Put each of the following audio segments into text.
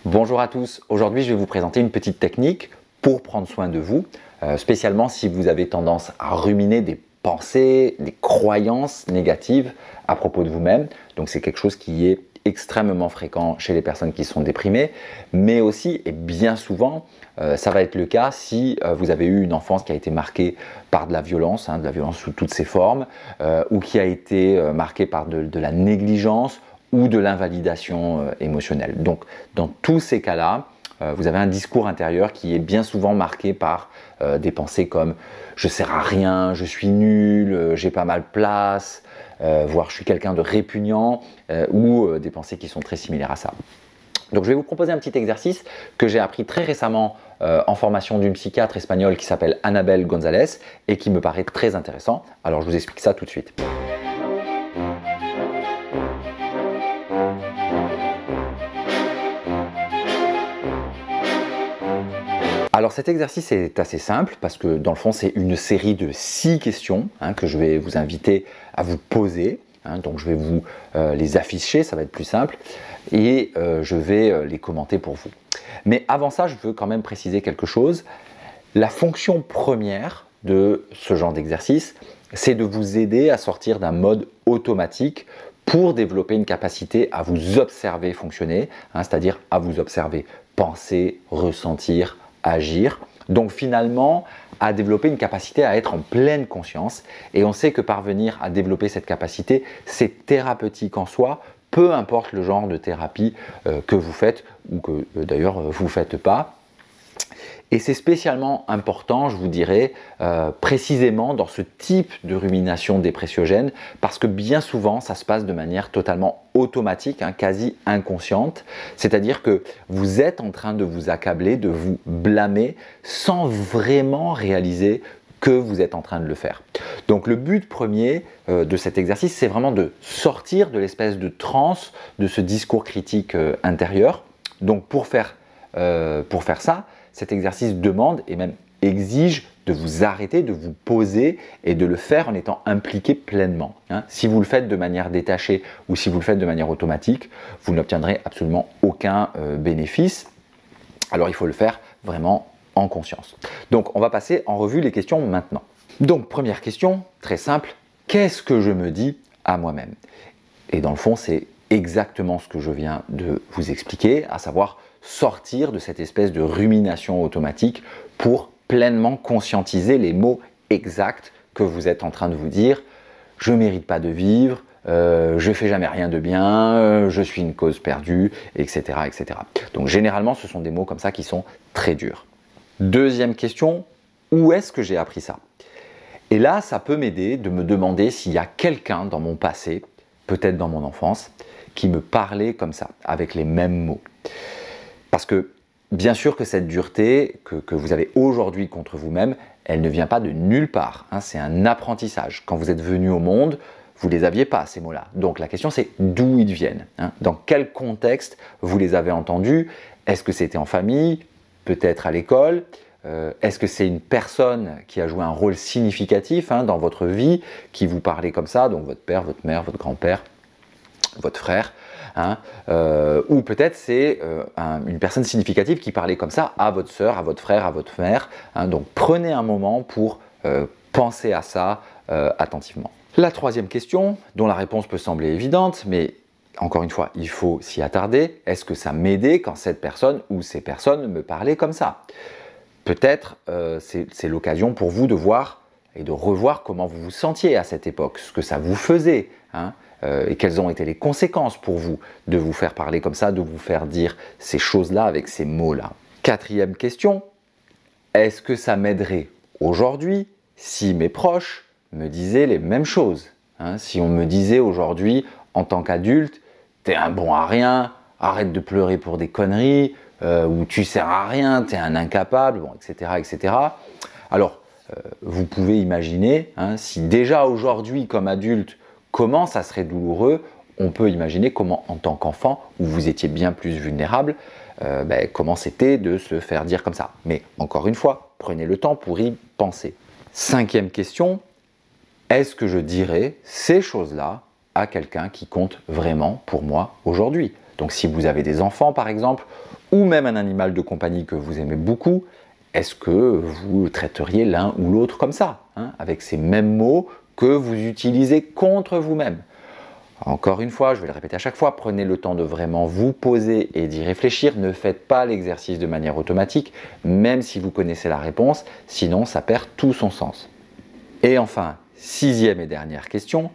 Bonjour à tous, aujourd'hui je vais vous présenter une petite technique pour prendre soin de vous, spécialement si vous avez tendance à ruminer des pensées, des croyances négatives à propos de vous-même. Donc c'est quelque chose qui est extrêmement fréquent chez les personnes qui sont déprimées, mais aussi et bien souvent, ça va être le cas si vous avez eu une enfance qui a été marquée par de la violence sous toutes ses formes, ou qui a été marquée par de la négligence, ou de l'invalidation émotionnelle. Donc, dans tous ces cas-là, vous avez un discours intérieur qui est bien souvent marqué par des pensées comme « je sers à rien, je suis nul, j'ai pas mal place », voire « je suis quelqu'un de répugnant » ou des pensées qui sont très similaires à ça. Donc, je vais vous proposer un petit exercice que j'ai appris très récemment en formation d'une psychiatre espagnole qui s'appelle Annabel González et qui me paraît très intéressant. Alors, je vous explique ça tout de suite. Alors cet exercice est assez simple parce que dans le fond c'est une série de 6 questions que je vais vous inviter à vous poser. Donc je vais vous les afficher, ça va être plus simple, et je vais les commenter pour vous. Mais avant ça, je veux quand même préciser quelque chose. La fonction première de ce genre d'exercice, c'est de vous aider à sortir d'un mode automatique pour développer une capacité à vous observer fonctionner, c'est-à-dire à vous observer penser, ressentir, agir. Donc finalement, à développer une capacité à être en pleine conscience. Et on sait que parvenir à développer cette capacité, c'est thérapeutique en soi, peu importe le genre de thérapie que vous faites ou que d'ailleurs vous ne faites pas. Et c'est spécialement important, je vous dirais, précisément dans ce type de rumination dépressiogène, parce que bien souvent, ça se passe de manière totalement automatique, quasi inconsciente. C'est-à-dire que vous êtes en train de vous accabler, de vous blâmer, sans vraiment réaliser que vous êtes en train de le faire. Donc le but premier de cet exercice, c'est vraiment de sortir de l'espèce de transe, de ce discours critique intérieur. Donc pour faire ça, cet exercice demande et même exige de vous arrêter, de vous poser et de le faire en étant impliqué pleinement. Si vous le faites de manière détachée ou si vous le faites de manière automatique, vous n'obtiendrez absolument aucun bénéfice. Alors il faut le faire vraiment en conscience. Donc on va passer en revue les questions maintenant. Donc première question, très simple, qu'est-ce que je me dis à moi-même? Et dans le fond, c'est exactement ce que je viens de vous expliquer, à savoir sortir de cette espèce de rumination automatique pour pleinement conscientiser les mots exacts que vous êtes en train de vous dire. Je ne mérite pas de vivre, je ne fais jamais rien de bien, je suis une cause perdue, etc., etc. Donc généralement, ce sont des mots comme ça qui sont très durs. Deuxième question, où est-ce que j'ai appris ça? Et là, ça peut m'aider de me demander s'il y a quelqu'un dans mon passé, peut-être dans mon enfance, qui me parlait comme ça, avec les mêmes mots. Parce que bien sûr que cette dureté que vous avez aujourd'hui contre vous-même, elle ne vient pas de nulle part. C'est un apprentissage. Quand vous êtes venu au monde, vous ne les aviez pas, ces mots-là. Donc la question c'est d'où ils viennent. Dans quel contexte vous les avez entendus? Est-ce que c'était en famille? Peut-être à l'école? Est-ce que c'est une personne qui a joué un rôle significatif dans votre vie, qui vous parlait comme ça? Donc votre père, votre mère, votre grand-père, votre frère, ou peut-être c'est une personne significative qui parlait comme ça à votre sœur, à votre frère, à votre mère. Donc prenez un moment pour penser à ça attentivement. La troisième question, dont la réponse peut sembler évidente, mais encore une fois, il faut s'y attarder. Est-ce que ça m'aidait quand cette personne ou ces personnes me parlaient comme ça? Peut-être c'est l'occasion pour vous de voir et de revoir comment vous vous sentiez à cette époque, ce que ça vous faisait, et quelles ont été les conséquences pour vous de vous faire parler comme ça, de vous faire dire ces choses-là avec ces mots-là. Quatrième question, est-ce que ça m'aiderait aujourd'hui si mes proches me disaient les mêmes choses? Si on me disait aujourd'hui, en tant qu'adulte, t'es un bon à rien, arrête de pleurer pour des conneries, ou tu sers à rien, t'es un incapable, bon, etc., etc. Alors, vous pouvez imaginer, si déjà aujourd'hui, comme adulte, comment ça serait douloureux, on peut imaginer comment, en tant qu'enfant, où vous étiez bien plus vulnérable, comment c'était de se faire dire comme ça. Mais encore une fois, prenez le temps pour y penser. Cinquième question, est-ce que je dirais ces choses-là à quelqu'un qui compte vraiment pour moi aujourd'hui? Donc si vous avez des enfants par exemple, ou même un animal de compagnie que vous aimez beaucoup, est-ce que vous traiteriez l'un ou l'autre comme ça, hein, avec ces mêmes mots que vous utilisez contre vous-même? Encore une fois, je vais le répéter à chaque fois, prenez le temps de vraiment vous poser et d'y réfléchir. Ne faites pas l'exercice de manière automatique, même si vous connaissez la réponse, sinon ça perd tout son sens. Et enfin, sixième et dernière question,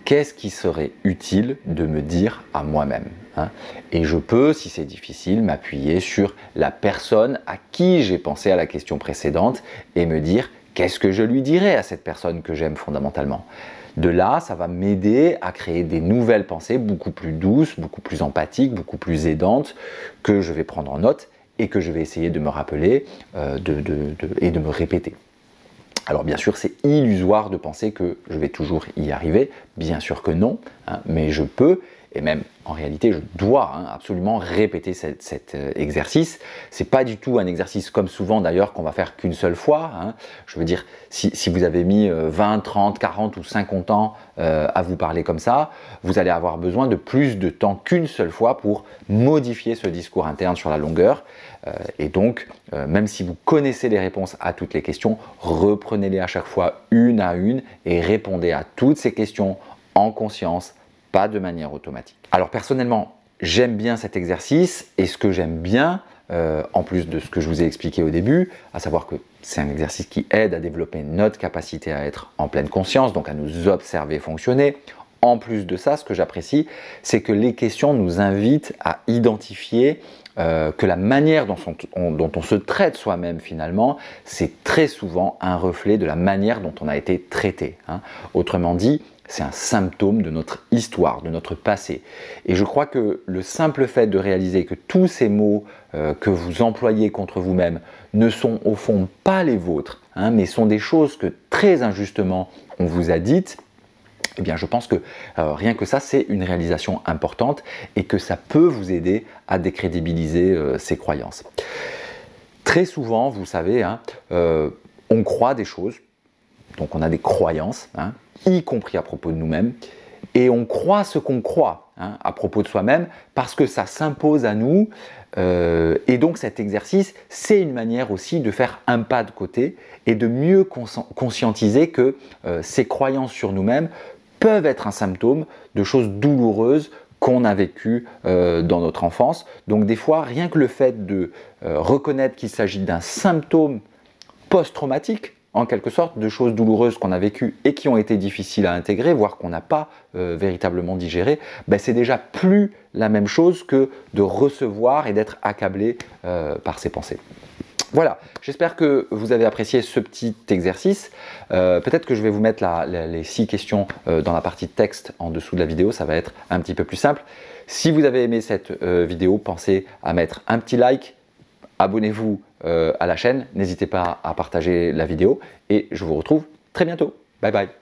qu'est-ce qui serait utile de me dire à moi-même, hein? Et je peux, si c'est difficile, m'appuyer sur la personne à qui j'ai pensé à la question précédente et me dire qu'est-ce que je lui dirais à cette personne que j'aime fondamentalement. De là, ça va m'aider à créer des nouvelles pensées beaucoup plus douces, beaucoup plus empathiques, beaucoup plus aidantes, que je vais prendre en note et que je vais essayer de me rappeler et de me répéter. Alors bien sûr, c'est illusoire de penser que je vais toujours y arriver, bien sûr que non, hein, mais je peux, et même en réalité je dois absolument répéter cet exercice. C'est pas du tout un exercice comme souvent d'ailleurs qu'on va faire qu'une seule fois, hein. Je veux dire, si vous avez mis 20, 30, 40 ou 50 ans à vous parler comme ça, vous allez avoir besoin de plus de temps qu'une seule fois pour modifier ce discours interne sur la longueur. Et donc, même si vous connaissez les réponses à toutes les questions, reprenez-les à chaque fois une à une et répondez à toutes ces questions en conscience, pas de manière automatique. Alors personnellement, j'aime bien cet exercice et ce que j'aime bien, en plus de ce que je vous ai expliqué au début, à savoir que c'est un exercice qui aide à développer notre capacité à être en pleine conscience, donc à nous observer fonctionner. En plus de ça, ce que j'apprécie, c'est que les questions nous invitent à identifier que la manière dont on se traite soi-même finalement, c'est très souvent un reflet de la manière dont on a été traité, hein. Autrement dit, c'est un symptôme de notre histoire, de notre passé. Et je crois que le simple fait de réaliser que tous ces mots que vous employez contre vous-même ne sont au fond pas les vôtres, hein, mais sont des choses que très injustement on vous a dites, eh bien, je pense que rien que ça, c'est une réalisation importante et que ça peut vous aider à décrédibiliser ces croyances. Très souvent, vous savez, hein, on croit des choses, donc on a des croyances, hein, y compris à propos de nous-mêmes, et on croit ce qu'on croit, hein, à propos de soi-même parce que ça s'impose à nous. Et donc cet exercice, c'est une manière aussi de faire un pas de côté et de mieux conscientiser que ces croyances sur nous-mêmes peuvent être un symptôme de choses douloureuses qu'on a vécues dans notre enfance. Donc des fois, rien que le fait de reconnaître qu'il s'agit d'un symptôme post-traumatique, en quelque sorte, de choses douloureuses qu'on a vécues et qui ont été difficiles à intégrer, voire qu'on n'a pas véritablement digéré, ben c'est déjà plus la même chose que de recevoir et d'être accablé par ces pensées. Voilà, j'espère que vous avez apprécié ce petit exercice. Peut-être que je vais vous mettre les 6 questions dans la partie texte en dessous de la vidéo, ça va être un petit peu plus simple. Si vous avez aimé cette vidéo, pensez à mettre un petit like, abonnez-vous à la chaîne, n'hésitez pas à partager la vidéo et je vous retrouve très bientôt. Bye bye.